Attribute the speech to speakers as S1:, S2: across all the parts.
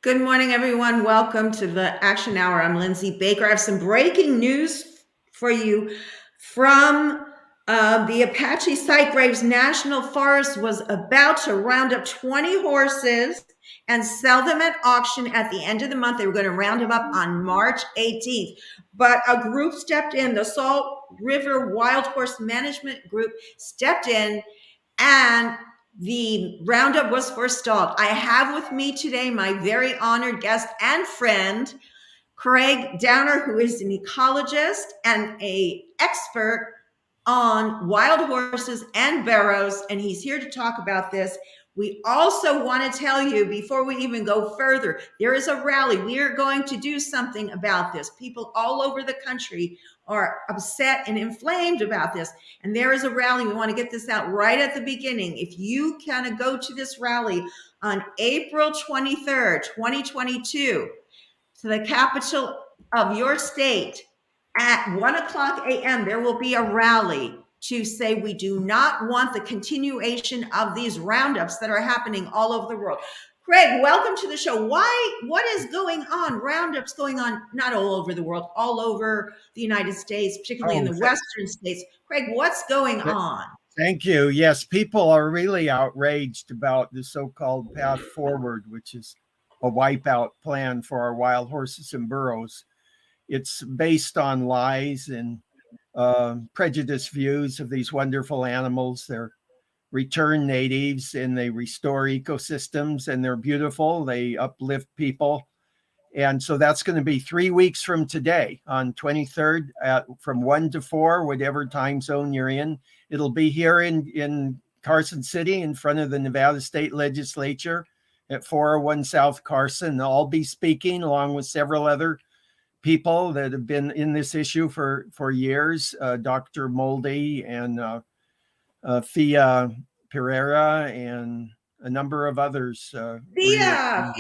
S1: Good morning, everyone. Welcome to the Action Hour. I'm Lindsey Baker. I have some breaking news for you from the Apache National Forest was about to round up 20 horses and sell them at auction at the end of the month. They were going to round them up on March 18th. But a group stepped in, the Salt River Wild Horse Management Group stepped in, and the roundup was forestalled. I have with me today my very honored guest and friend, Craig Downer, who is an ecologist and an expert on wild horses and barrows, and he's here to talk about this. We also want to tell you, before we even go further, there is a rally. We are going to do something about this. People all over the country are upset and inflamed about this. And there is a rally. We want to get this out right at the beginning. If you can go to this rally on April 23rd, 2022, to the capital of your state at 1 o'clock a.m., there will be a rally to say we do not want the continuation of these roundups that are happening all over the world. Craig, welcome to the show. What is going on? Roundups going on not all over the world, all over the United States, particularly in the western states. Craig, what's going on?
S2: Thank you. Yes, people are really outraged about the so-called path forward, which is a wipeout plan for our wild horses and burros. It's based on lies and prejudiced views of these wonderful animals. They're return natives and they restore ecosystems and they're beautiful. They uplift people. And so that's going to be 3 weeks from today on 23rd from 1 to 4, whatever time zone you're in. It'll be here in Carson City in front of the Nevada State Legislature at 401 South Carson. I'll be speaking along with several other people that have been in this issue for years, Dr. Moldy and Thea Pereira and a number of others.
S1: Thea's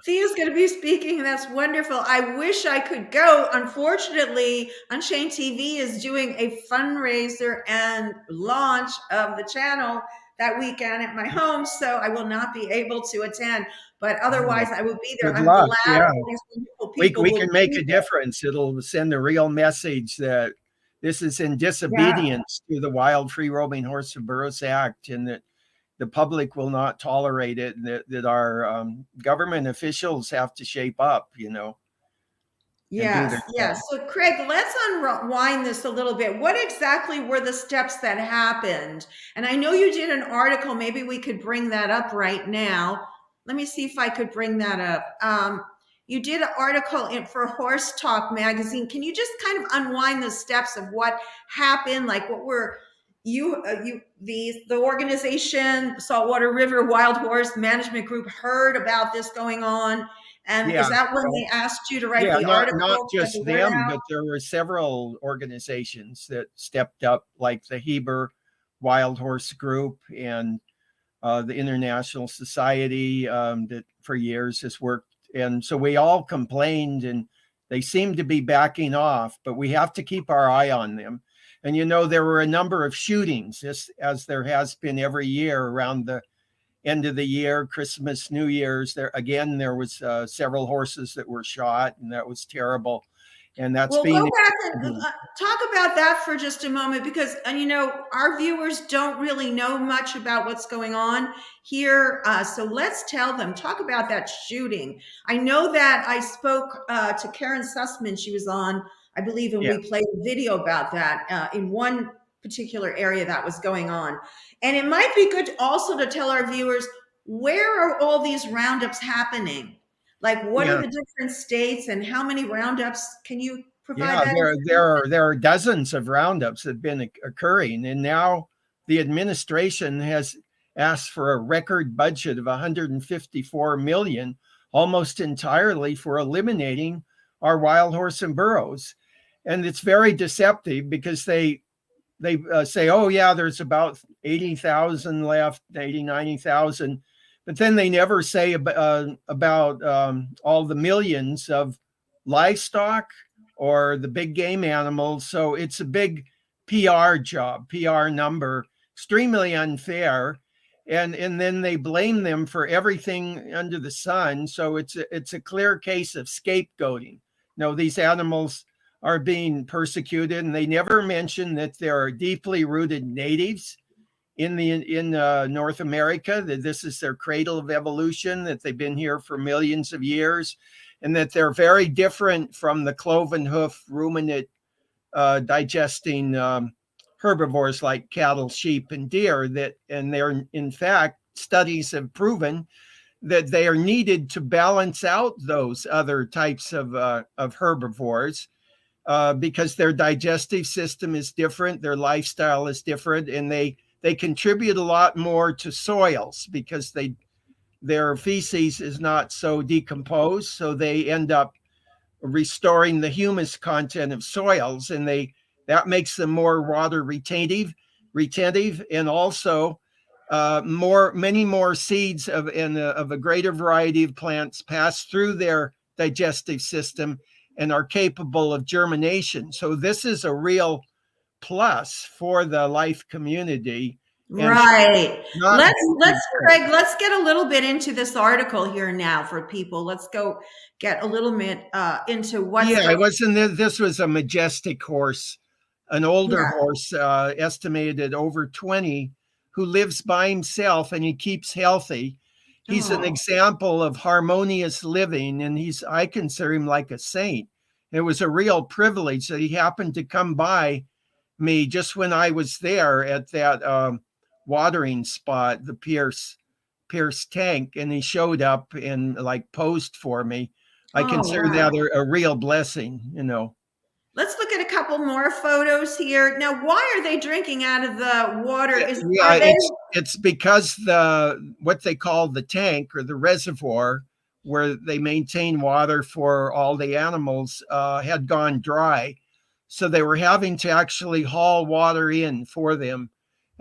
S1: going to be speaking. That's wonderful. I wish I could go. Unfortunately, UnchainedTV is doing a fundraiser and launch of the channel that weekend at my home, so I will not be able to attend. But otherwise, I will be there.
S2: Good luck.
S1: Glad
S2: we can make a difference. It'll send a real message that this is in disobedience to the Wild Free Roaming Horse and Burros Act, and that the public will not tolerate it, and that our government officials have to shape up,
S1: Yes. So, Craig, let's unwind this a little bit. What exactly were the steps that happened? And I know you did an article. Maybe we could bring that up right now. Let me see if I could bring that up. You did an article for Horse Talk magazine. Can you just kind of unwind the steps of what happened? Like, what were the organization Saltwater River Wild Horse Management Group heard about this going on? And is that when they asked you to write the article?
S2: Not just them, but there were several organizations that stepped up, like the Heber Wild Horse Group and the International Society that for years has worked. And so we all complained and they seem to be backing off, but we have to keep our eye on them. And, there were a number of shootings, as there has been every year around the end of the year, Christmas, New Year's. There was several horses that were shot, and that was terrible. And that's
S1: go back and talk about that for just a moment, because our viewers don't really know much about what's going on here. So let's tell them. Talk about that shooting. I know that I spoke to Karen Sussman. She was on, I believe, and we played a video about that in one particular area that was going on. And it might be good also to tell our viewers, where are all these roundups happening? Like, what are the different states and how many roundups can you provide?
S2: There are dozens of roundups that have been occurring. And now the administration has asked for a record budget of $154 million, almost entirely for eliminating our wild horse and burros. And it's very deceptive because they say, oh yeah, there's about 80,000 left, 90,000. But then they never say about all the millions of livestock or the big game animals. So it's a big PR job, PR number, extremely unfair. and then they blame them for everything under the sun. So it's a clear case of scapegoating. No, these animals are being persecuted, and they never mention that there are deeply rooted natives in North America, that this is their cradle of evolution, that they've been here for millions of years, and that they're very different from the cloven hoof ruminant digesting herbivores like cattle, sheep, and deer. And they're, in fact, studies have proven that they are needed to balance out those other types of herbivores, because their digestive system is different, their lifestyle is different, and they contribute a lot more to soils because their feces is not so decomposed, so they end up restoring the humus content of soils, and that makes them more water retentive, and also many more seeds of a greater variety of plants pass through their digestive system and are capable of germination. So this is a real plus for the life community.
S1: Right.
S2: Not
S1: Let's Craig, let's get a little bit into this article here now for people. Let's go get a little bit into what's
S2: it wasn't. This was a majestic horse, an older horse, estimated at over 20, who lives by himself and he keeps healthy. He's an example of harmonious living, and I consider him like a saint. It was a real privilege that he happened to come by me just when I was there at that watering spot, the Pierce tank, and he showed up and like posed for me. I consider that a real blessing,
S1: Let's look at a couple more photos here. Now, why are they drinking out of the water?
S2: It's because what they call the tank, or the reservoir where they maintain water for all the animals, had gone dry. So they were having to actually haul water in for them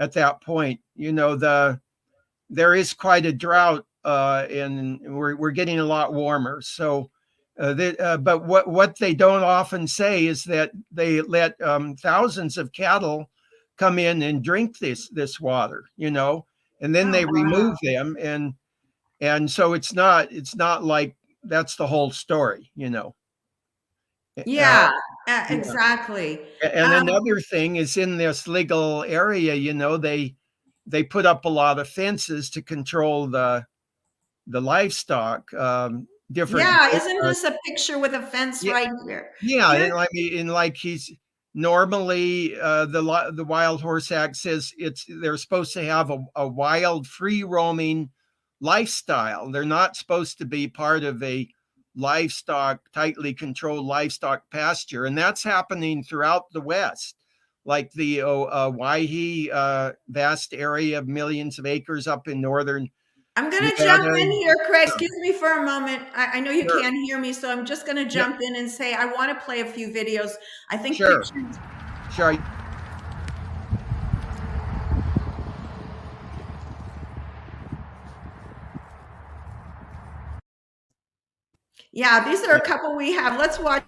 S2: at that point. There is quite a drought, and we're getting a lot warmer. So, but what they don't often say is that they let thousands of cattle come in and drink this water, and then they remove them, and so it's not like that's the whole story,
S1: Yeah, exactly.
S2: And another thing is, in this legal area, they put up a lot of fences to control the livestock.
S1: Isn't this a picture with a fence right here?
S2: Yeah, and I mean, like he's normally the Wild Horse Act says they're supposed to have a wild, free roaming lifestyle. They're not supposed to be part of a tightly controlled livestock pasture, and that's happening throughout the West, like the Waihi vast area of millions of acres up in northern.
S1: I'm going to jump in here, Craig. Excuse me for a moment. I know you can't hear me, so I'm just going to jump in and say I want to play a few videos. I think pictures.
S2: Sure.
S1: Yeah, these are a couple we have. Let's watch.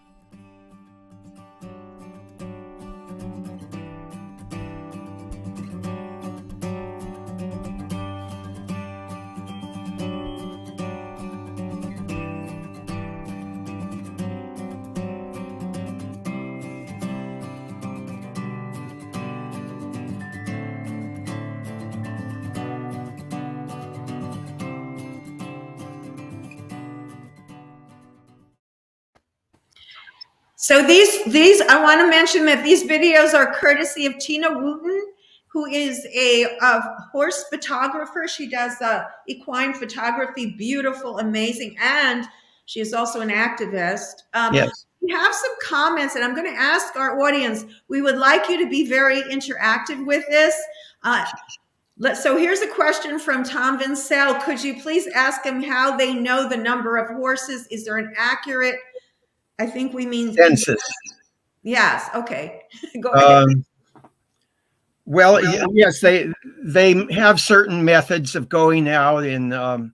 S1: So these I want to mention that these videos are courtesy of Tina Wooten, who is a horse photographer. She does equine photography, beautiful, amazing, and she is also an activist.
S2: Yes.
S1: We have some comments, and I'm going to ask our audience. We would like you to be very interactive with this. So here's a question from Tom Vincel. Could you please ask them how they know the number of horses? Is there an accurate? I think we mean
S2: census.
S1: Yes. Okay. Go ahead.
S2: Well, yes, they have certain methods of going out and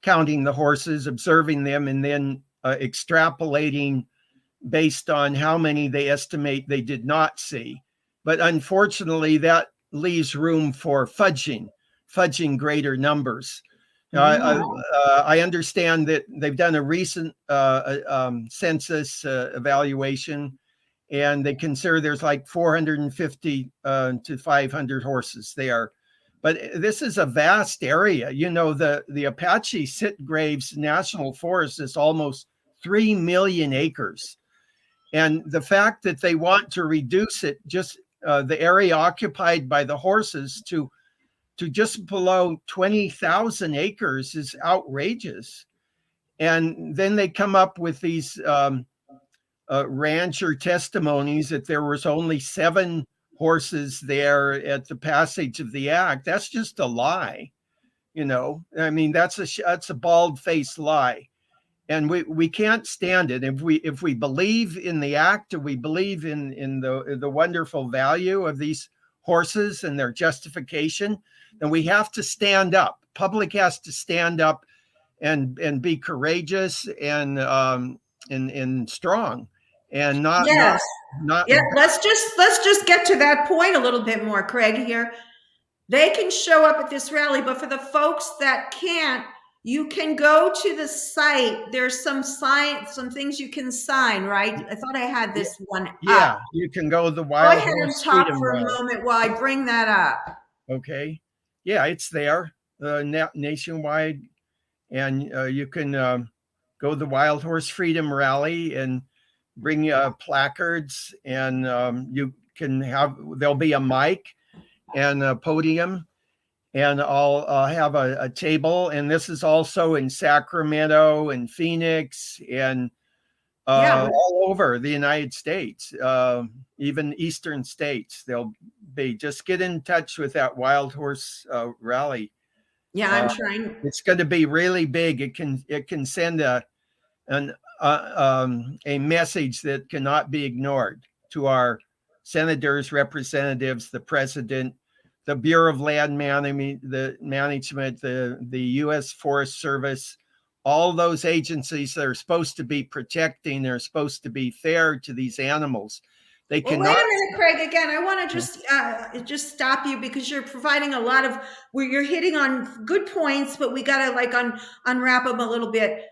S2: counting the horses, observing them, and then extrapolating based on how many they estimate they did not see. But unfortunately, that leaves room for fudging. fudging greater numbers.
S1: Mm.
S2: I understand that they've done a recent census evaluation, and they consider there's like 450 to 500 horses there. But this is a vast area. You know, the Apache Sitgraves National Forest is almost 3 million acres. And the fact that they want to reduce it, just the area occupied by the horses, to just below 20,000 acres is outrageous. And then they come up with these rancher testimonies that there was only 7 horses there at the passage of the act. That's just a lie. You know, I mean, that's a bald-faced lie, and we can't stand it. If we believe in the act, or we believe in the wonderful value of these horses and their justification, then we have to stand up. Public has to stand up and be courageous and strong, and
S1: Yes.
S2: not.
S1: Yeah, let's just get to that point a little bit more, Craig, here. They can show up at this rally, but for the folks that can't, you can go to the site. There's some things you can sign, right? I thought I had this one up.
S2: Yeah, you can go to the
S1: Go
S2: Wild
S1: ahead and
S2: Horse
S1: talk
S2: Freedom
S1: for a
S2: Rally.
S1: moment while I bring that up.
S2: Okay. Yeah, it's there nationwide. And you can go to the Wild Horse Freedom Rally and bring placards, and you can there'll be a mic and a podium, and I'll have a table. And this is also in Sacramento and Phoenix and
S1: Yeah,
S2: all over the United States, even eastern states. They'll be. Just get in touch with that Wild Horse Rally.
S1: yeah, I'm trying.
S2: It's going to be really big. It can send a message that cannot be ignored to our senators, representatives, the president, the Bureau of Land Management, the U.S. Forest Service, all those agencies that are supposed to be protecting, they're supposed to be fair to these animals. They
S1: Well,
S2: cannot.
S1: wait a minute, Craig. Again, I want to just stop you because you're providing a lot of where you're hitting on good points, but we got to like unwrap them a little bit.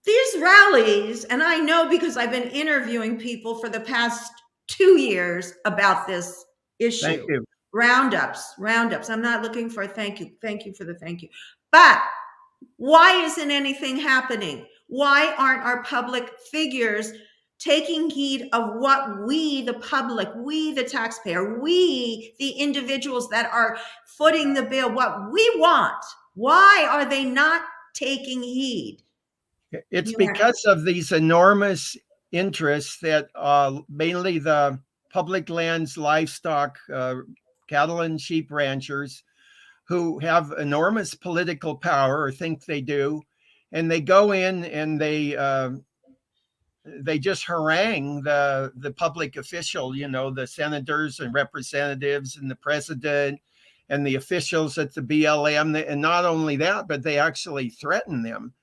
S1: These rallies, and I know because I've been interviewing people for the past 2 years about this issue.
S2: Thank you.
S1: Roundups. I'm not looking for a thank you. Thank you for the thank you. But why isn't anything happening? Why aren't our public figures taking heed of what we, the public, we, the taxpayer, we, the individuals that are footing the bill, what we want? Why are they not taking heed?
S2: It's because of these enormous interests that mainly the public lands, livestock, cattle and sheep ranchers, who have enormous political power, or think they do, and they go in and they just harangue the public official, you know, the senators and representatives and the president and the officials at the BLM. And not only that, but they actually threaten them.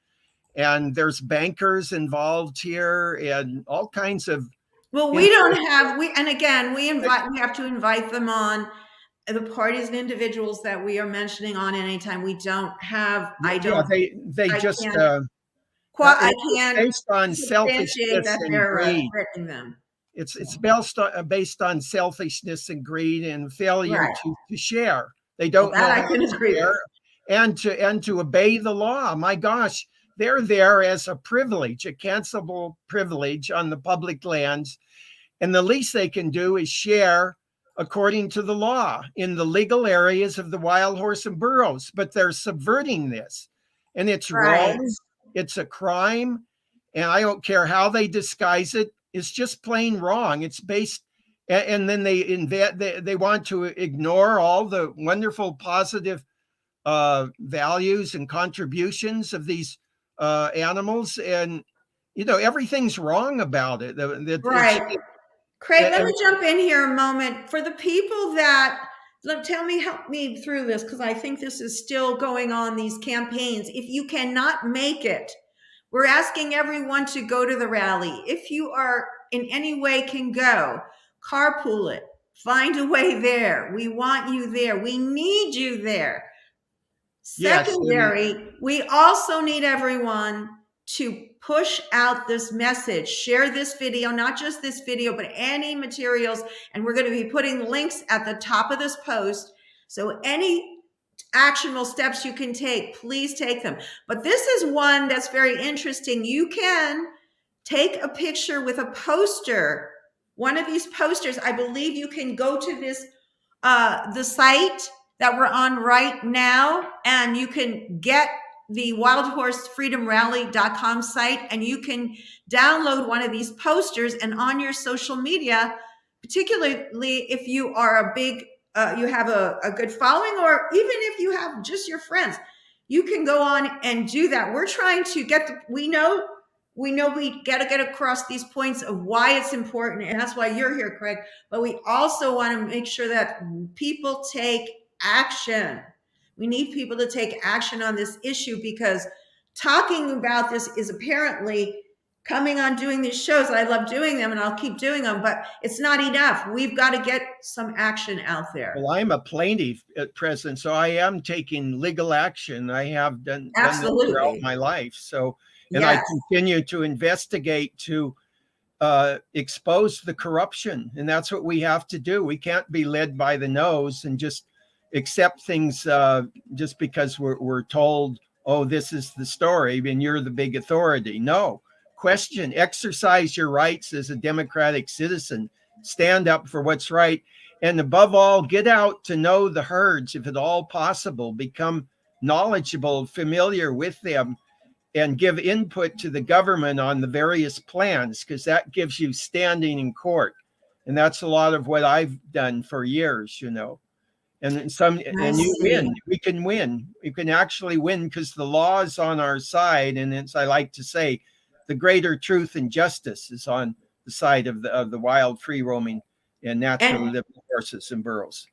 S2: And there's bankers involved here and all kinds of.
S1: Well, we don't have, and again, we have to invite them on, the parties and individuals that we are mentioning on anytime. We don't have, I don't.
S2: Yeah, they just.
S1: I can't
S2: based on selfishness
S1: that
S2: and
S1: they're
S2: greed.
S1: threatening them.
S2: It's based on selfishness and greed and failure to share. They don't know
S1: I
S2: how
S1: can
S2: to
S1: agree
S2: share and to obey the law. My gosh, they're there as a privilege, a cancelable privilege on the public lands, and the least they can do is share according to the law in the legal areas of the wild horse and burros. But they're subverting this, and it's wrong. It's a crime, and I don't care how they disguise it. It's just plain wrong. It's based, and then they want to ignore all the wonderful positive values and contributions of these animals, and you know everything's wrong about it.
S1: Craig, let me jump in here a moment. For the people that help me through this, because I think this is still going on, these campaigns. If you cannot make it, we're asking everyone to go to the rally. If you are in any way can go, carpool it, Find a way there. We want you there. We need you there.
S2: Yes, and
S1: Secondary, we also need everyone to push out this message. Share this video, not just this video, but any materials. And we're going to be putting links at the top of this post. So any actionable steps you can take, please take them. But this is one that's very interesting. You can take a picture with a poster, one of these posters. I believe you can go to this the site that we're on right now, and you can get the wildhorsefreedomrally.com site, and you can download one of these posters, and on your social media, particularly if you are a big you have a good following, or even if you have just your friends, you can go on and do that. We're trying to get we got to get across these points of why it's important, and that's why you're here, Craig. But we also want to make sure that people take action. We need people to take action on this issue, because talking about this is apparently coming on doing these shows. I love doing them and I'll keep doing them, but it's not enough. We've got to get some action out there.
S2: well, I'm a plaintiff at present, so I am taking legal action. I have done that throughout
S1: Absolutely.
S2: my life. So, and I
S1: Yes.
S2: continue to investigate to expose the corruption, and that's what we have to do. We can't be led by the nose and just accept things just because we're told, oh, this is the story and you're the big authority. No, question, exercise your rights as a democratic citizen, stand up for what's right, and above all, get out to know the herds if at all possible, become knowledgeable, familiar with them, and give input to the government on the various plans, because that gives you standing in court. And that's a lot of what I've done for years, you know. And
S1: I
S2: and you
S1: see.
S2: win. We can win. You can actually win because the law is on our side. And as I like to say, the greater truth and justice is on the side of the wild, free roaming and naturally
S1: And
S2: living horses and burros.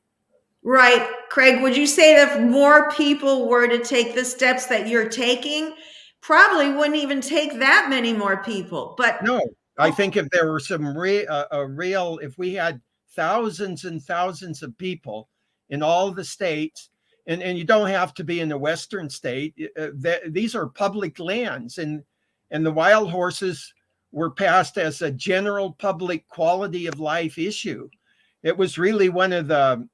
S1: right, Craig, would you say that if more people were to take the steps that you're taking, probably wouldn't even take that many more people? But
S2: No, I
S1: oh,
S2: think if there were some real, if we had thousands and thousands of people in all the states, and you don't have to be in the Western state, these are public lands, and the wild horses were passed as a general public quality of life issue. It was really one of the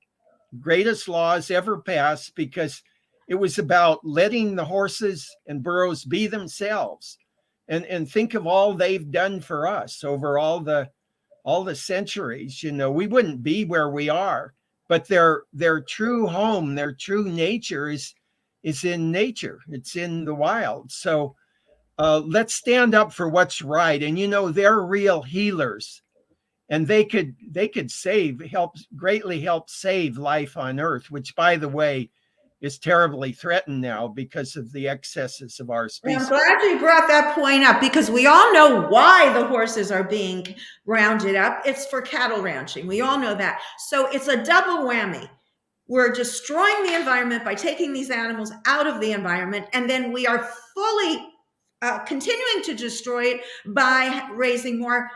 S2: greatest laws ever passed because it was about letting the horses and burros be themselves, and think of all they've done for us over all the centuries. You know, we wouldn't be where we are, but their true home, their true nature is in nature. It's in the wild. So let's stand up for what's right. And you know, they're real healers, and they could greatly help save life on Earth, which, by the way, is terribly threatened now because of the excesses of our
S1: and I'm
S2: species.
S1: glad you brought that point up, because we all know why the horses are being rounded up. It's for cattle ranching. We all know that. So it's a double whammy. We're destroying the environment by taking these animals out of the environment, and then we are fully continuing to destroy it by raising more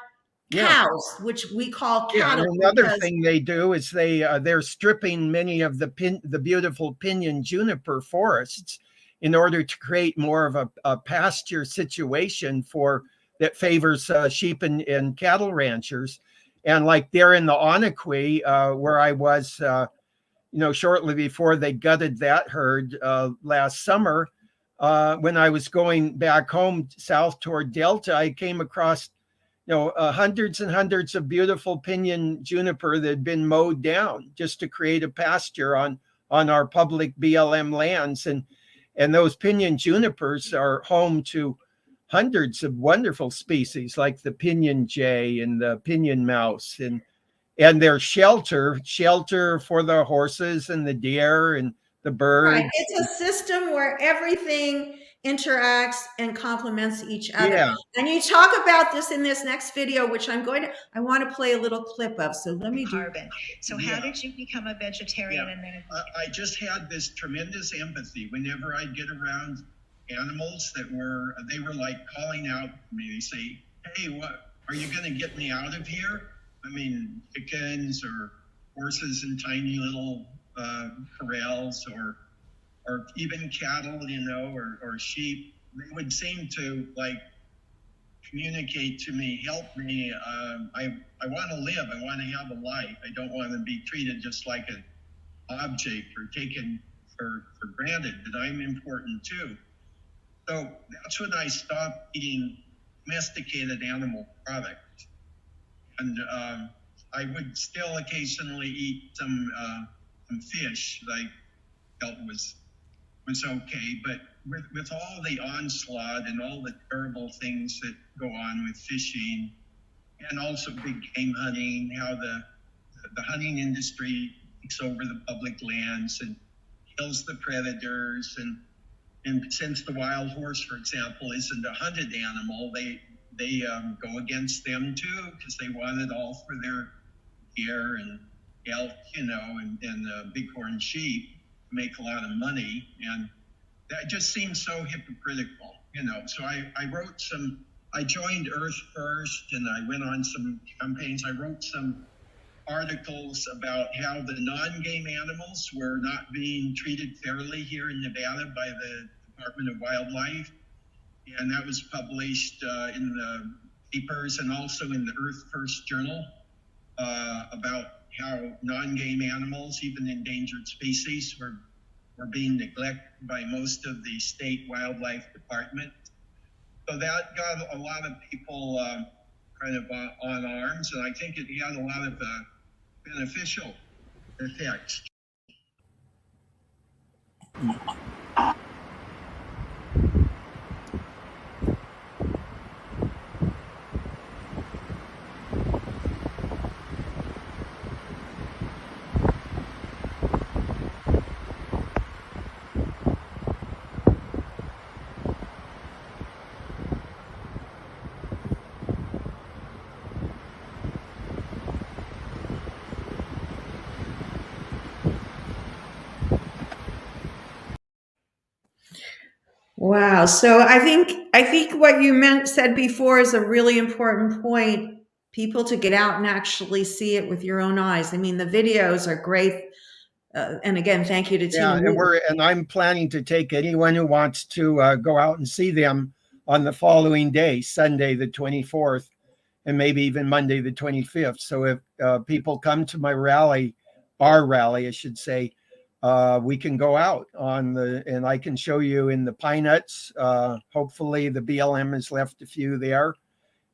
S2: Yeah.
S1: cows, which we call
S2: Yeah, and
S1: cattle,
S2: another
S1: because
S2: thing they do is they're stripping many of the beautiful pinyon juniper forests in order to create more of a pasture situation for that favors sheep and cattle ranchers. And like there in the Onaqui, where I was, shortly before they gutted that herd last summer, when I was going back home south toward Delta, I came across hundreds and hundreds of beautiful pinyon juniper that had been mowed down just to create a pasture on our public BLM lands. And those pinyon junipers are home to hundreds of wonderful species like the pinyon jay and the pinyon mouse, and they're shelter for the horses and the deer and the
S1: right,
S2: birds.
S1: it's a system where everything interacts and complements each other.
S2: Yeah.
S1: And you talk about this in this next video, which I want to play a little clip of. So let me do.
S3: Carbon. So how did you become a vegetarian?
S2: Yeah.
S3: And then
S2: I just had this tremendous empathy whenever I'd get around animals they were like calling out to me. They say, "Hey, what are you going to get me out of here? I mean, chickens or
S4: horses in tiny little corrals, or even cattle, or sheep. They would seem to like communicate to me, help me. I want to live. I want to have a life. I don't want to be treated just like an object or taken for granted, that I'm important too. So that's when I stopped eating domesticated animal products. And I would still occasionally eat some fish that I felt was okay, but with all the onslaught and all the terrible things that go on with fishing, and also big game hunting, how the hunting industry takes over the public lands and kills the predators, and since the wild horse, for example, isn't a hunted animal, they go against them too, because they want it all for their deer and elk, and bighorn sheep, to make a lot of money. And that just seems so hypocritical, So I joined Earth First, and I went on some campaigns. I wrote some articles about how the non-game animals were not being treated fairly here in Nevada by the Department of Wildlife. And that was published in the papers and also in the Earth First Journal about how non-game animals, even endangered species, were being neglected by most of the state wildlife department. So that got a lot of people kind of on arms, and I think it had a lot of beneficial effects.
S1: Wow. So I think what you said before is a really important point. People to get out and actually see it with your own eyes. I mean, the videos are great. And again, thank you to
S2: Yeah,
S1: Tina.
S2: and I'm planning to take anyone who wants to go out and see them on the following day, Sunday the 24th, and maybe even Monday the 25th. So if people come to my rally, our rally, I should say, we can go out and I can show you in the Pine Nuts. Hopefully the BLM has left a few there,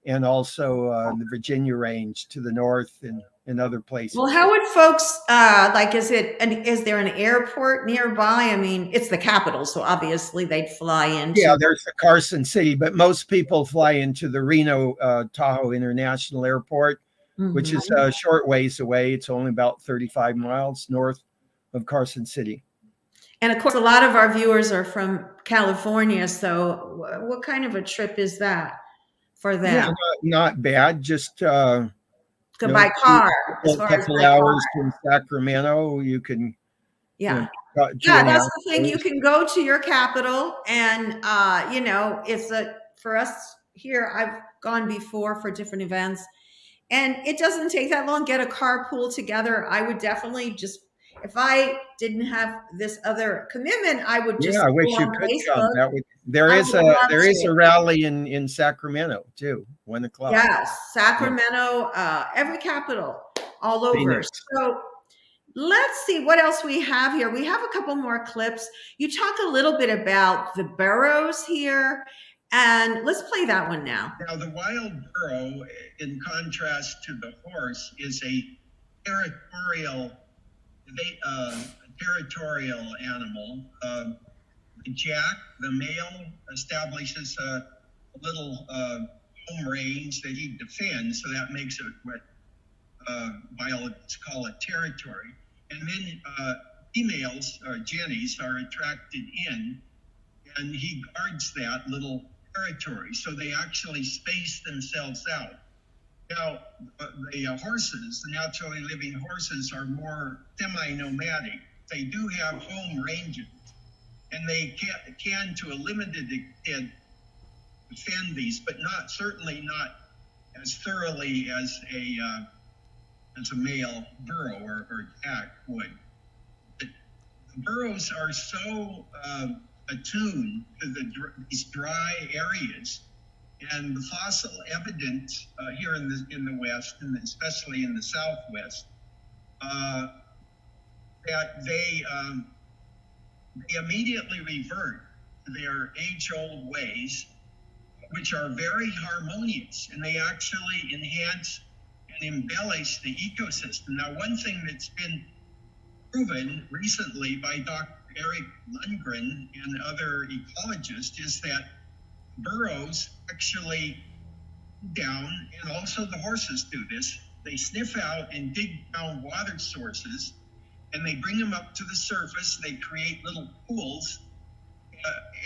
S2: and also the Virginia Range to the north and other places.
S1: Well, how would folks is there an airport nearby? I mean, it's the capital, so obviously they'd fly into.
S2: Yeah, there's the Carson City, but most people fly into the Reno Tahoe International Airport, which is a short ways away. It's only about 35 miles north of Carson City.
S1: And of course, a lot of our viewers are from California. So what kind of a trip is that for them?
S2: Yeah, not bad. Just
S1: go by car.
S2: A couple hours from Sacramento, you can.
S1: Yeah. That's the thing. You can go to your capital, and it's for us here. I've gone before for different events, and it doesn't take that long. Get a carpool together. I would definitely just, if I didn't have this other commitment, I would just.
S2: Yeah, I wish you could come. There is a rally in Sacramento too, 1 o'clock.
S1: Yes, Sacramento, every capital, all over. Phoenix. So let's see what else we have here. We have a couple more clips. You talk a little bit about the burros here, and let's play that one now.
S4: Now, the wild burro, in contrast to the horse, is a territorial animal. The jack, the male, establishes a little home range that he defends, so that makes it what biologists call a territory. And then females, or jennies, are attracted in, and he guards that little territory. So they actually space themselves out. Now, the horses, the naturally living horses, are more semi-nomadic. They do have home ranges, and they can to a limited extent defend these, but certainly not as thoroughly as as a male burro or jack would. But the burros are so attuned to these dry areas, and the fossil evidence here in the West, and especially in the Southwest, that they immediately revert to their age-old ways, which are very harmonious, and they actually enhance and embellish the ecosystem. Now, one thing that's been proven recently by Dr. Eric Lundgren and other ecologists is that burros actually down, and also the horses do this, they sniff out and dig down water sources, and they bring them up to the surface. They create little pools,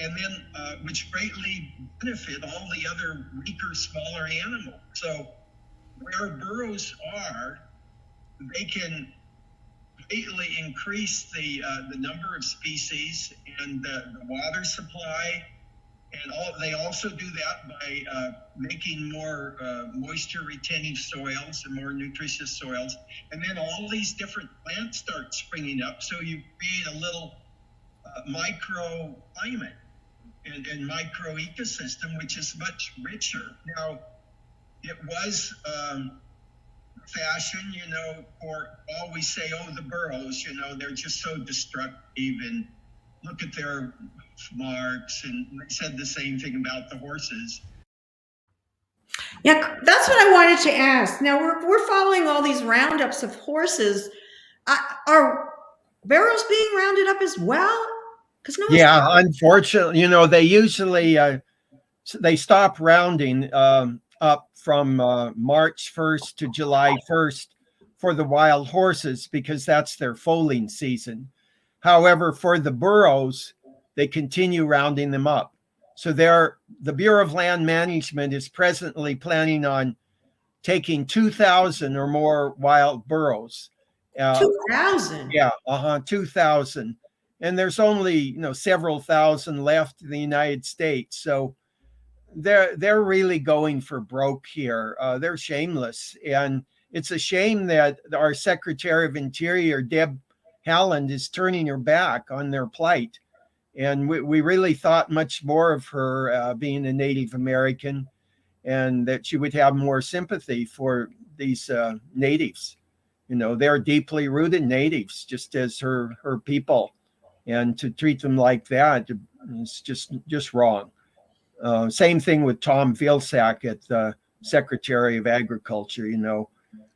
S4: and then which greatly benefit all the other weaker, smaller animals. So where burros are, they can greatly increase the number of species and the water supply. And they also do that by making more moisture retaining soils and more nutritious soils. And then all these different plants start springing up. So you create a little microclimate and micro ecosystem, which is much richer. Now, it was fashion, for always say, oh, the burros, they're just so destructive, and look at their marks, and they said the same thing about the horses.
S1: Yeah, that's what I wanted to ask. Now we're following all these roundups of horses. Are barrels being rounded up as well? Because
S2: Unfortunately, they usually they stop rounding up from March 1st to July 1st for the wild horses, because that's their foaling season. However, for the burros, they continue rounding them up. So the Bureau of Land Management is presently planning on taking 2,000 or more wild burros.
S1: 2,000?
S2: Yeah, 2,000. And there's only, several thousand left in the United States. So they're really going for broke here. They're shameless. And it's a shame that our Secretary of Interior, Deb Haaland, is turning her back on their plight. And we really thought much more of her being a Native American, and that she would have more sympathy for these natives. They're deeply rooted natives, just as her people. And to treat them like that is just wrong. Same thing with Tom Vilsack at the Secretary of Agriculture,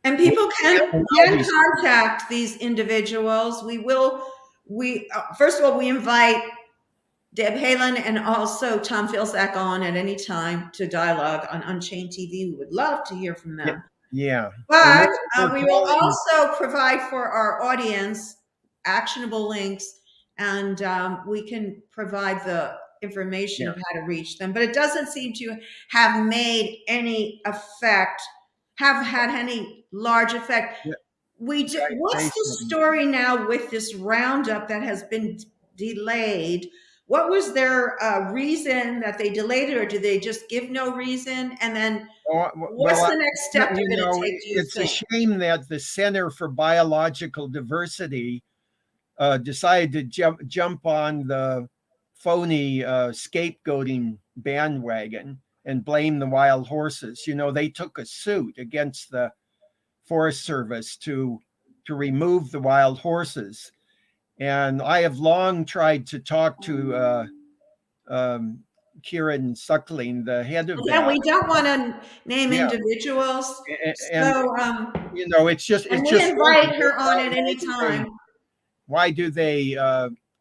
S1: And people can contact these individuals. First of all, we invite Deb Haaland and also Tom Vilsack on at any time to dialogue on Unchained TV. We would love to hear from them.
S2: Yeah.
S1: But we will also provide for our audience actionable links, and we can provide the information of how to reach them. But it doesn't seem to have made any effect, have had any large effect.
S2: Yeah.
S1: What's the story now with this roundup that has been delayed? What was their reason that they delayed it, or do they just give no reason? And then what's the next step they're going to take?
S2: It's a shame that the Center for Biological Diversity decided to jump on the phony scapegoating bandwagon and blame the wild horses. They took a suit against the Forest Service to remove the wild horses. And I have long tried to talk to Kieran Suckling, the head of that.
S1: We don't want to name individuals.
S2: It's just
S1: we invite her on at any time.
S2: Why do they?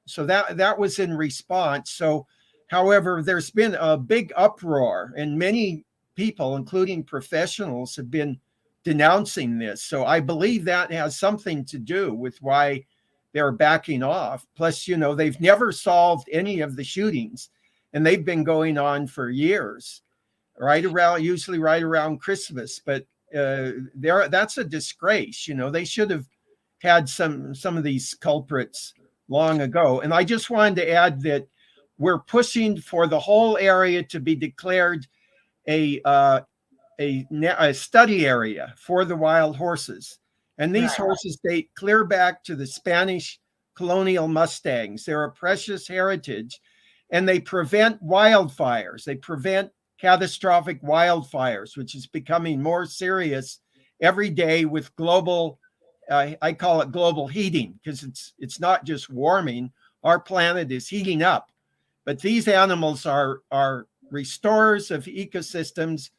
S2: So that was in response. So, however, there's been a big uproar, and many people, including professionals, have been denouncing this. So I believe that has something to do with why they're backing off. Plus, they've never solved any of the shootings, and they've been going on for years, usually right around Christmas. But that's a disgrace. They should have had some of these culprits long ago. And I just wanted to add that we're pushing for the whole area to be declared a study area for the wild horses. And these
S1: Right.
S2: horses date clear back to the Spanish colonial Mustangs. They're a precious heritage, and they prevent wildfires. They prevent catastrophic wildfires, which is becoming more serious every day with global, I call it global heating, because it's not just warming. Our planet is heating up. But these animals are restorers of ecosystems,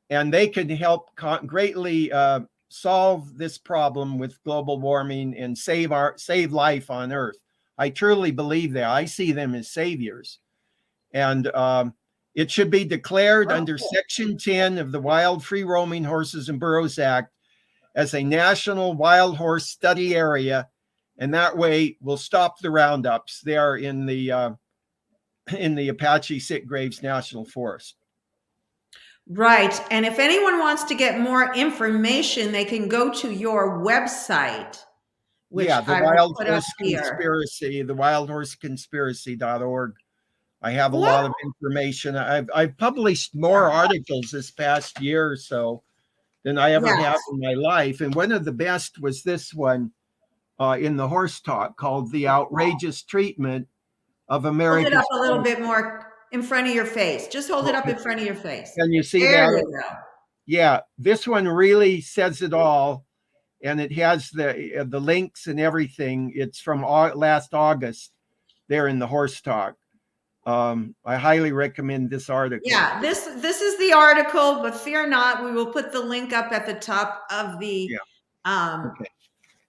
S2: and they can help greatly solve this problem with global warming and save life on Earth. I truly believe that. I see them as saviors, and it should be declared under Section 10 of the Wild Free Roaming Horses and Burros Act as a national wild horse study area, and that way we'll stop the roundups there in the Apache Sitgraves National Forest.
S1: Right. And if anyone wants to get more information, they can go to your website, which
S2: Yeah, the
S1: I will
S2: Wild
S1: put up
S2: Horse
S1: here.
S2: Conspiracy, the wildhorseconspiracy.org. I have a
S1: What?
S2: lot of information. I've published more articles this past year or so than I ever have in my life. And one of the best was this one in the Horse Talk called The Outrageous Treatment of
S1: Hold
S2: America's.
S1: it up a little bit more in front of your face. Just hold it up in front of your face.
S2: Can you see
S1: There
S2: that?
S1: you go.
S2: Yeah, this one really says it all. And it has the links and everything. It's from last August there in the Horse Talk. I highly recommend this article.
S1: Yeah, this is the article, but fear not, we will put the link up at the top of the
S2: Okay.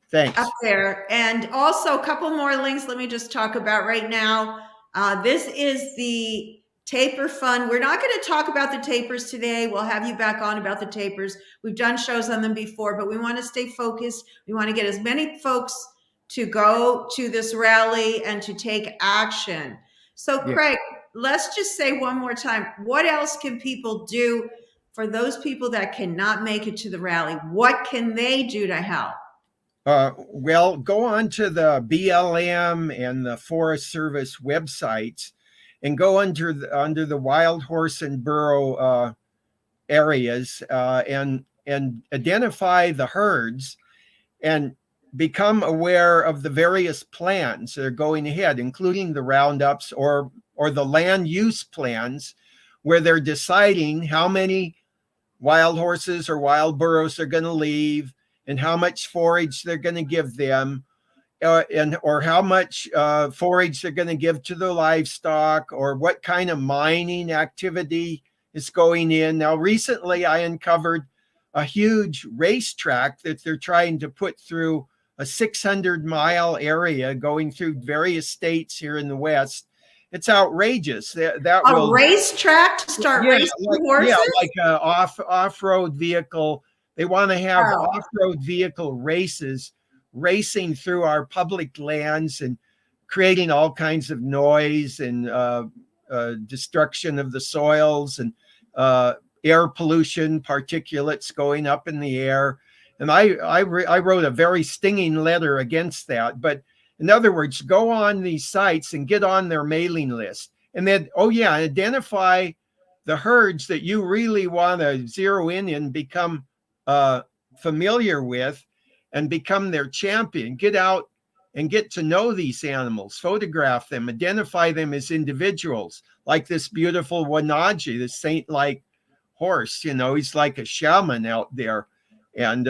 S2: Thanks.
S1: up there. And also a couple more links let me just talk about right now. This is the taper fund. We're not going to talk about the tapers today. We'll have you back on about the tapers. We've done shows on them before, but we want to stay focused. We want to get as many folks to go to this rally and to take action. So Craig, let's just say one more time, what else can people do for those people that cannot make it to the rally? What can they do to help?
S2: Well, go on to the BLM and the Forest Service websites and go under the wild horse and burro areas and identify the herds and become aware of the various plans that are going ahead, including the roundups or the land use plans, where they're deciding how many wild horses or wild burros they're going to leave and how much forage they're going to give them, or how much forage they're going to give to the livestock, or what kind of mining activity is going in. Now, recently I uncovered a huge racetrack that they're trying to put through a 600-mile area going through various states here in the West. It's outrageous. That will
S1: racetrack to start racing horses?
S2: Yeah, like an off-road vehicle. They want to have off-road vehicle races racing through our public lands and creating all kinds of noise and destruction of the soils and air pollution, particulates going up in the air. And I wrote a very stinging letter against that. But in other words, go on these sites and get on their mailing list. And then, identify the herds that you really want to zero in and become familiar with and become their champion. Get out and get to know these animals, photograph them, identify them as individuals, like this beautiful Wanaji, this saint-like horse. He's like a shaman out there. And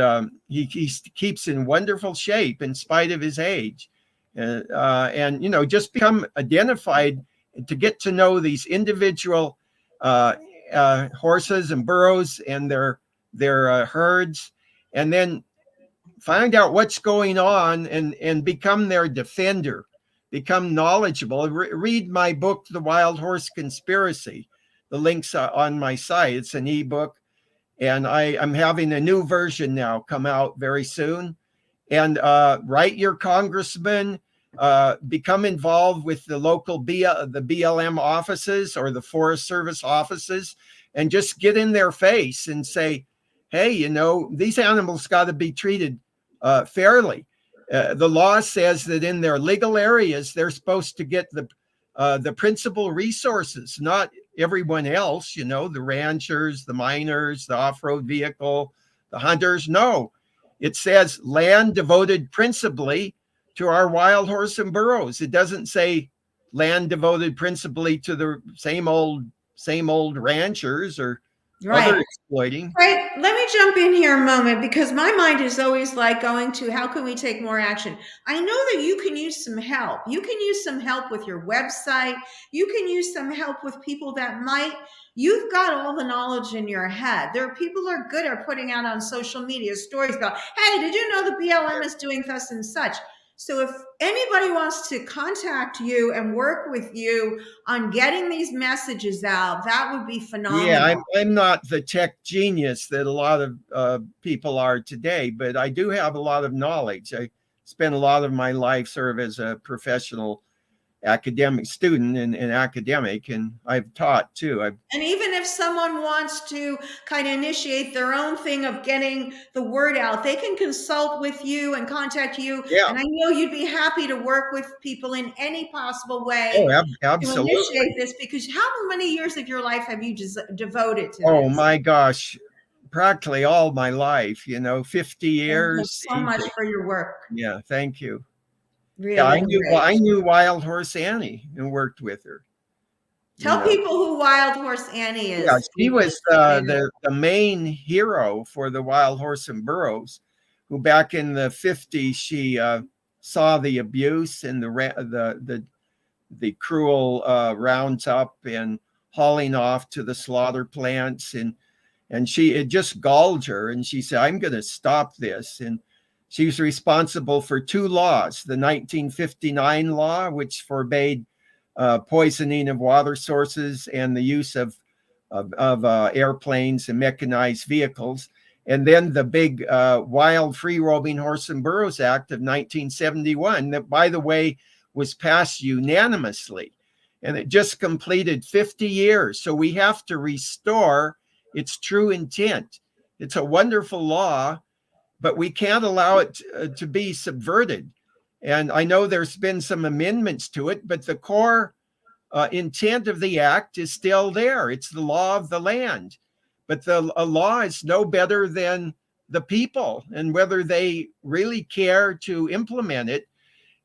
S2: he keeps in wonderful shape in spite of his age. And just become identified to get to know these individual horses and burros and their herds, and then find out what's going on and become their defender, become knowledgeable. Read my book, The Wild Horse Conspiracy. The link's on my site. It's an ebook. And I'm having a new version now come out very soon. And write your congressman, become involved with the local the BLM offices or the Forest Service offices, and just get in their face and say, hey, these animals got to be treated fairly. The law says that in their legal areas, they're supposed to get the principal resources, not everyone else, the ranchers, the miners, the off-road vehicle, the hunters. No, It says land devoted principally to our wild horse and burros. It doesn't say land devoted principally to the same old ranchers or
S1: Right.
S2: other exploiting.
S1: Right. Let me jump in here a moment because my mind is always like going to how can we take more action? I know that you can use some help. You can use some help with your website. You can use some help with people that you've got all the knowledge in your head. There are people who are good at putting out on social media stories about, hey, did you know the BLM is doing thus and such? So if anybody wants to contact you and work with you on getting these messages out, that would be phenomenal.
S2: Yeah, I'm not the tech genius that a lot of people are today, but I do have a lot of knowledge. I spent a lot of my life sort of as a professional academic student and academic, and I've taught too.
S1: And even if someone wants to kind of initiate their own thing of getting the word out, they can consult with you and contact you.
S2: Yeah.
S1: And I know you'd be happy to work with people in any possible way
S2: Absolutely.
S1: to initiate this, because how many years of your life have you devoted to
S2: this?
S1: My
S2: gosh, practically all my life, 50 years.
S1: Thank you so much for your work.
S2: Yeah, thank you.
S1: Really,
S2: yeah, I knew Wild Horse Annie and worked with her.
S1: Tell people who Wild Horse Annie is.
S2: Yeah, she was the main hero for the Wild Horse and Burros, who back in the 50s, she saw the abuse and the cruel roundup and hauling off to the slaughter plants. And it just galled her. And she said, I'm going to stop this. And she was responsible for two laws, the 1959 law, which forbade poisoning of water sources and the use of airplanes and mechanized vehicles. And then the big Wild Free Roaming Horse and Burros Act of 1971, that, by the way, was passed unanimously. And it just completed 50 years. So we have to restore its true intent. It's a wonderful law, but we can't allow it to be subverted. And I know there's been some amendments to it, but the core intent of the act is still there. It's the law of the land. But a law is no better than the people and whether they really care to implement it.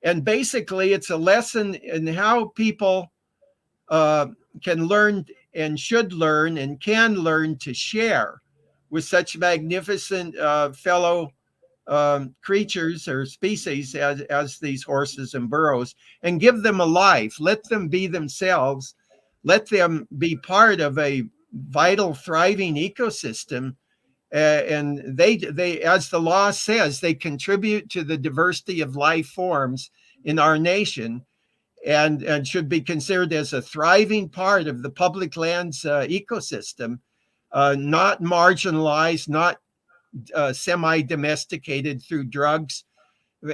S2: And basically, it's a lesson in how people can learn and should learn and can learn to share with such magnificent fellow creatures or species as these horses and burros, and give them a life. Let them be themselves. Let them be part of a vital, thriving ecosystem. And they, as the law says, they contribute to the diversity of life forms in our nation, and should be considered as a thriving part of the public lands ecosystem, not marginalized, not semi-domesticated through drugs.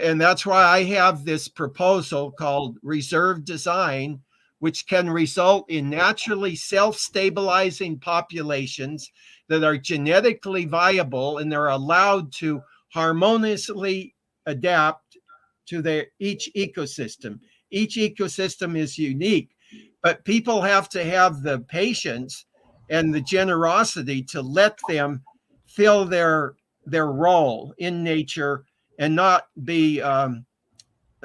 S2: And that's why I have this proposal called reserve design, which can result in naturally self-stabilizing populations that are genetically viable and they're allowed to harmoniously adapt to each ecosystem. Each ecosystem is unique, but people have to have the patience and the generosity to let them fill their role in nature and not be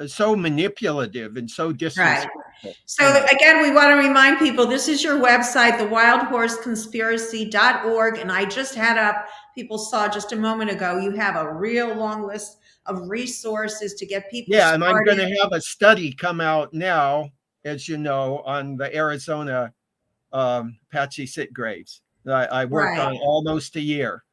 S2: so manipulative and so disrespectful.
S1: Right. So again, we want to remind people, this is your website, thewildhorseconspiracy.org. And I just had up, people saw just a moment ago, you have a real long list of resources to get people started.
S2: And I'm going to have a study come out now, as you know, on the Arizona Apache sit graves that I worked on almost a year.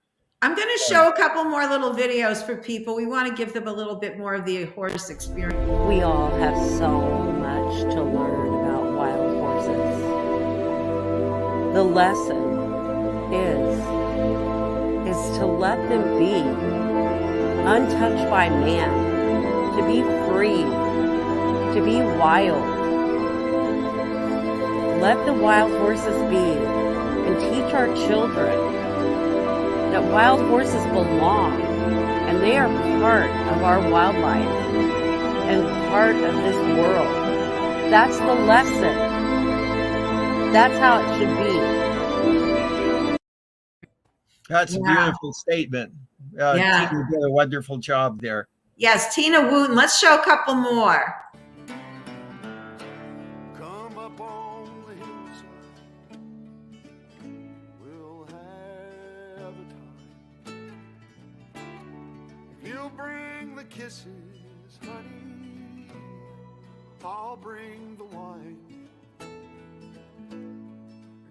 S1: I'm going to show a couple more little videos for people. We want to give them a little bit more of the horse experience.
S5: We all have so much to learn about wild horses. The lesson is to let them be untouched by man, to be free, to be wild. Let the wild horses be, and teach our children that wild horses belong, and they are part of our wildlife and part of this world. That's the lesson. That's how it should be.
S2: That's a beautiful statement.
S1: Yeah.
S2: Tina did a wonderful job there.
S1: Yes, Tina Wooten. Let's show a couple more.
S6: Come up on the hillside, we'll have a time. You'll bring the kisses, honey, I'll bring the wine.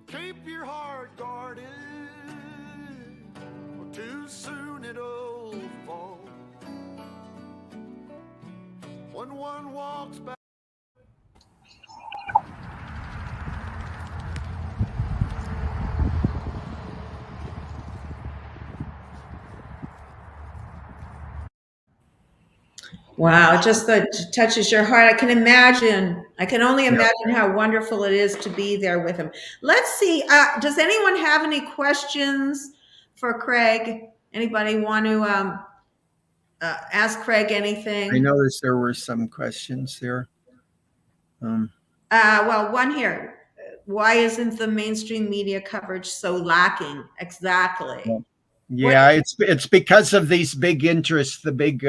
S6: Keep your heart guarded, or too soon it'll fall. When one walks back.
S1: Wow, it just touches your heart. I can imagine. I can only imagine how wonderful it is to be there with him. Let's see. Does anyone have any questions for Craig? Anybody want to ask Craig anything?
S2: I noticed there were some questions there.
S1: Well, one here. Why isn't the mainstream media coverage so lacking? Exactly.
S2: Yeah, it's because of these big interests, the big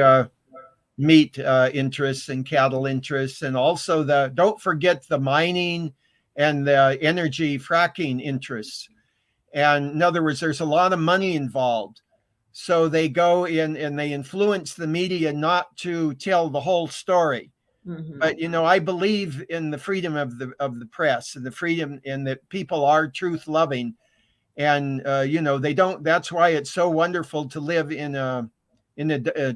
S2: meat interests and cattle interests, and also don't forget the mining and the energy fracking interests. And in other words, there's a lot of money involved. So they go in and they influence the media not to tell the whole story.
S1: Mm-hmm.
S2: But I believe in the freedom of the press and the freedom, and that people are truth loving, and they don't. That's why it's so wonderful to live in a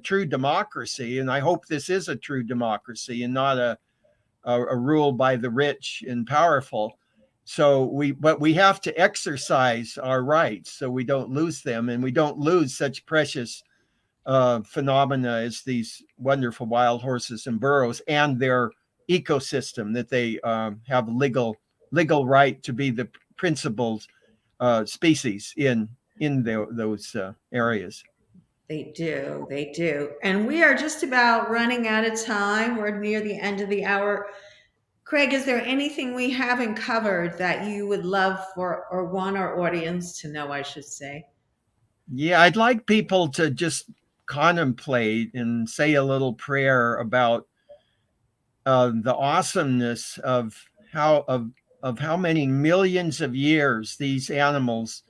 S2: true democracy. And I hope this is a true democracy and not a rule by the rich and powerful. But we have to exercise our rights so we don't lose them, and we don't lose such precious phenomena as these wonderful wild horses and burros and their ecosystem that they have legal right to be the principal species in those areas.
S1: They do. And we are just about running out of time. We're near the end of the hour. Craig, is there anything we haven't covered that you would love for, or want our audience to know, I should say?
S2: Yeah, I'd like people to just contemplate and say a little prayer about the awesomeness of how many millions of years these animals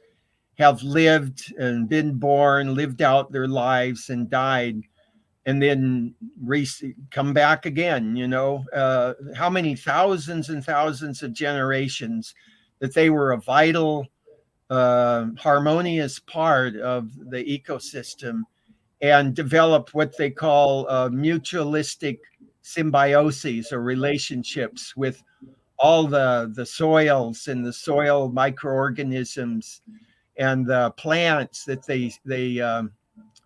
S2: have lived and been born, lived out their lives and died, and then come back again. How many thousands and thousands of generations that they were a vital, harmonious part of the ecosystem, and developed what they call mutualistic symbioses, or relationships with all the soils and the soil microorganisms and the plants that they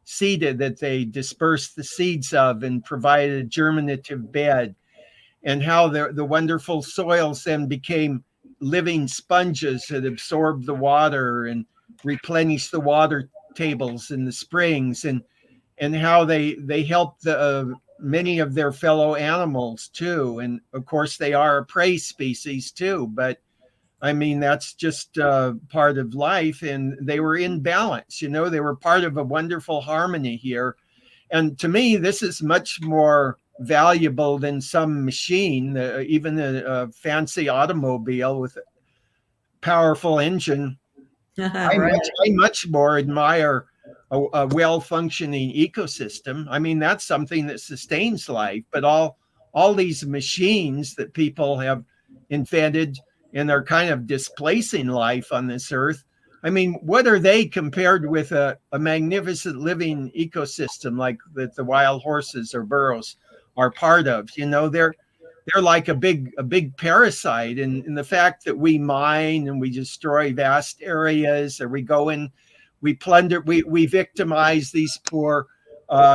S2: seeded, that they dispersed the seeds of and provided a germinative bed, and how the wonderful soils then became living sponges that absorbed the water and replenished the water tables in the springs, and how they helped many of their fellow animals too. And of course they are a prey species too, but I mean, that's just part of life, and they were in balance. They were part of a wonderful harmony here. And to me, this is much more valuable than some machine, even a fancy automobile with a powerful engine.
S1: Right.
S2: I much more admire a well-functioning ecosystem. I mean, that's something that sustains life. But all these machines that people have invented and are kind of displacing life on this earth, I mean, what are they compared with a magnificent living ecosystem like that the wild horses or burros are part of? They're like a big parasite, and the fact that we mine and we destroy vast areas, or we go in, we plunder, we victimize these poor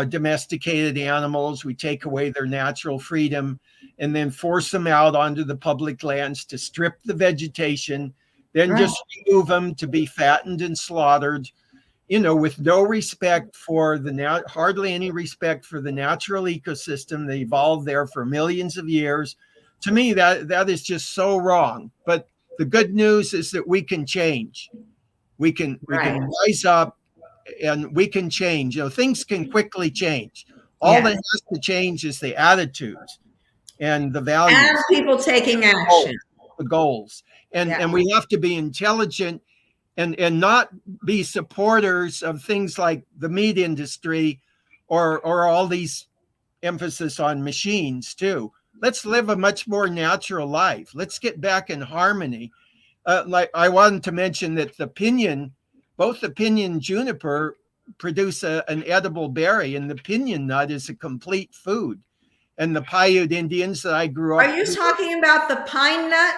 S2: domesticated animals, we take away their natural freedom, and then force them out onto the public lands to strip the vegetation, then
S1: Right.
S2: just remove them to be fattened and slaughtered, with no respect for hardly any respect for the natural ecosystem that evolved there for millions of years. To me, that is just so wrong. But the good news is that we can change. We can rise up and we can change. Things can quickly change. All that has to change is the attitudes and the values.
S1: And people taking action.
S2: The goals. And we have to be intelligent and not be supporters of things like the meat industry or all these emphasis on machines too. Let's live a much more natural life. Let's get back in harmony. Like I wanted to mention that both the pinyon and juniper produce an edible berry, and the pinyon nut is a complete food. And the Paiute Indians that I grew up
S1: with. Are you talking about the pine nut?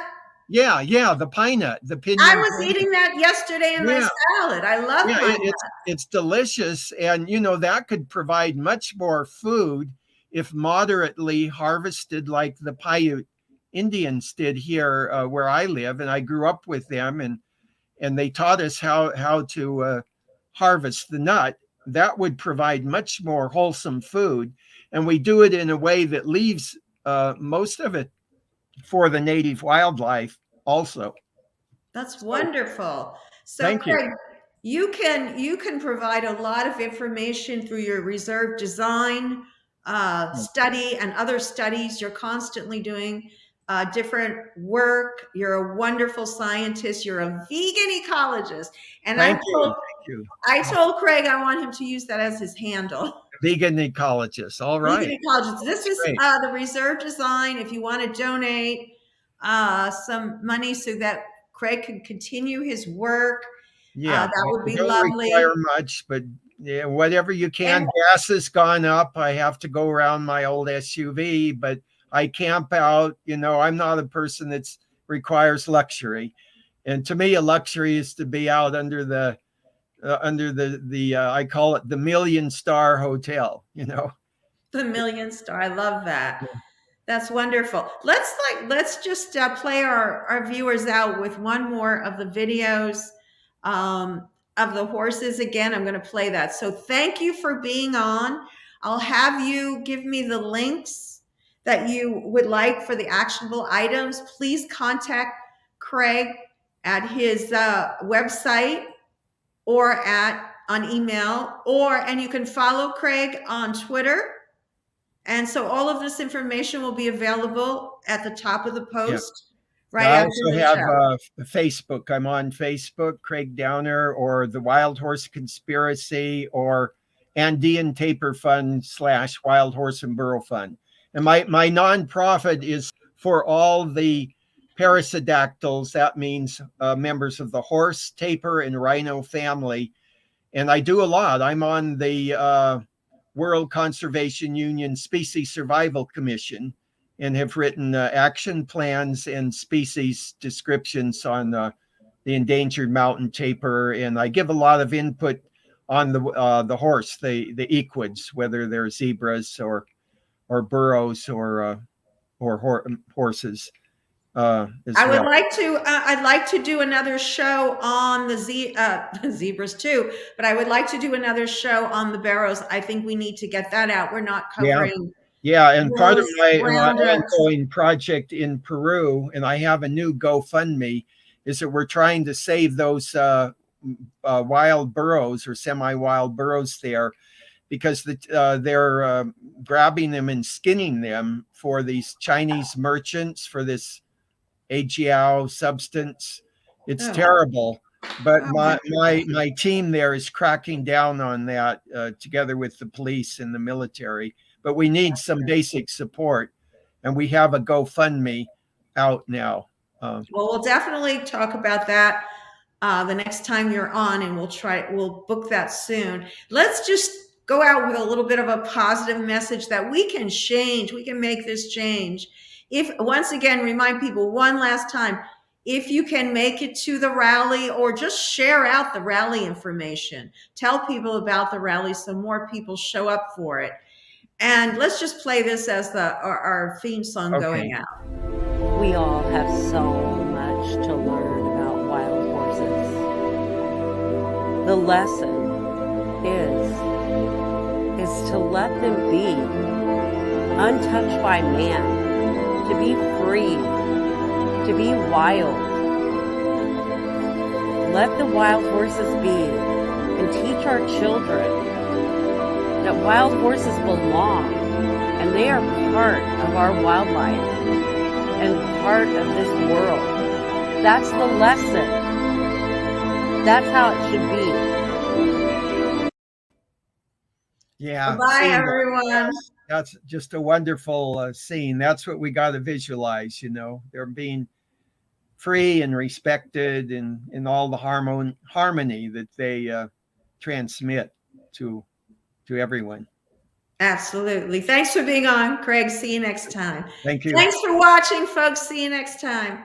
S2: Yeah, the pine nut, the pinyon.
S1: I was eating that yesterday in my salad. I love pine nut.
S2: It's delicious, and that could provide much more food if moderately harvested, like the Paiute Indians did here where I live, and I grew up with them, and they taught us how to harvest the nut. That would provide much more wholesome food, and we do it in a way that leaves most of it for the native wildlife also.
S1: That's wonderful. So
S2: thank
S1: Craig, you can provide a lot of information through your reserve design study and other studies. You're constantly doing different work. You're a wonderful scientist. You're a vegan ecologist. And
S2: thank you.
S1: I told Craig I want him to use that as his handle.
S2: Vegan ecologist. All right.
S1: Vegan ecologist. This is the reserve design. If you want to donate some money so that Craig can continue his work, that would be lovely.
S2: Don't require much, but whatever you can. Gas has gone up. I have to go around my old SUV, but I camp out. I'm not a person that requires luxury, and to me, a luxury is to be out under the I call it the 1-million-star hotel. The
S1: 1-million-star. I love that. Yeah. That's wonderful. Let's just play our viewers out with one more of the videos of the horses. Again, I'm going to play that. So thank you for being on. I'll have you give me the links that you would like for the actionable items. Please contact Craig at his website or on email, and you can follow Craig on Twitter. And so all of this information will be available at the top of the post.
S2: Yeah. Right. I also have Facebook. I'm on Facebook, Craig Downer, or the Wild Horse Conspiracy, or Andean Taper Fund / Wild Horse and Burro Fund. And my nonprofit is for all the parasidactyls. That means members of the horse, tapir, and rhino family. And I do a lot. I'm on the World Conservation Union Species Survival Commission and have written action plans and species descriptions on the endangered mountain tapir. And I give a lot of input on the horse, the equids, whether they're zebras or burros or horses.
S1: I'd like to do another show on the zebras too, but I would like to do another show on the barrows. I think we need to get that out. We're not covering.
S2: Yeah, and part of my ongoing project in Peru, and I have a new GoFundMe, is that we're trying to save those wild burros or semi-wild burros there, because they're grabbing them and skinning them for these Chinese merchants for this AGO substance. It's terrible, but my team there is cracking down on that together with the police and the military. But we need some basic support, and we have a GoFundMe out now.
S1: Well, we'll definitely talk about that the next time you're on, and we'll book that soon. Let's just go out with a little bit of a positive message that we can change. We can make this change. Once again, remind people one last time, if you can make it to the rally or just share out the rally information, tell people about the rally so more people show up for it. And let's just play this as our theme song going out.
S5: We all have so much to learn about wild horses. The lesson is to let them be untouched by man, to be free, to be wild. Let the wild horses be. and teach our children that wild horses belong and they are part of our wildlife and part of this world. That's the lesson. That's how it should be.
S2: Yeah.
S1: Bye,
S2: see,
S1: everyone.
S2: That's just a wonderful scene. That's what we got to visualize, they're being free and respected in all the harmony that they transmit to everyone.
S1: Absolutely. Thanks for being on, Craig. See you next time.
S2: Thank you.
S1: Thanks for watching, folks. See you next time.